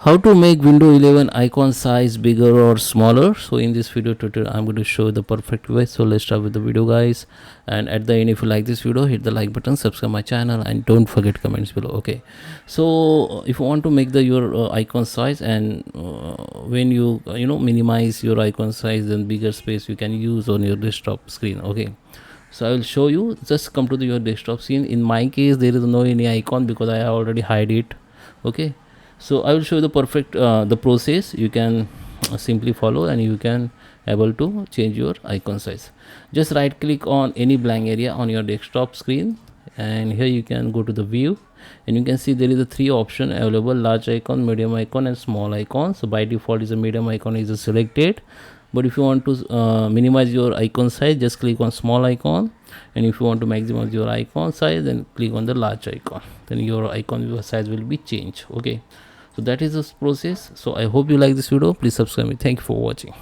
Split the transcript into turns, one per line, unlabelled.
How to make windows 11 icon size bigger or smaller. So in this video tutorial I'm going to show the perfect way. So let's start with the video, guys, and at the end, if you like this video, hit the like button, subscribe my channel, and don't forget comments below. Okay, so if you want to make the your icon size, and when you minimize your icon size, then bigger space you can use on your desktop screen. Okay, so I will show you. Just come to your desktop scene. In my case, there is no any icon because I already hide it. Okay, so I will show you the perfect the process. You can simply follow, and you can able to change your icon size. Just right click on any blank area on your desktop screen, and here you can go to the view, and you can see there is a three option available: large icon, medium icon, and small icon. So by default is a medium icon is selected, but if you want to minimize your icon size, just click on small icon, and if you want to maximize your icon size, then click on the large icon. Then your icon size will be changed. Okay, so that is the process. So I hope you like this video. Please subscribe me. Thank you for watching.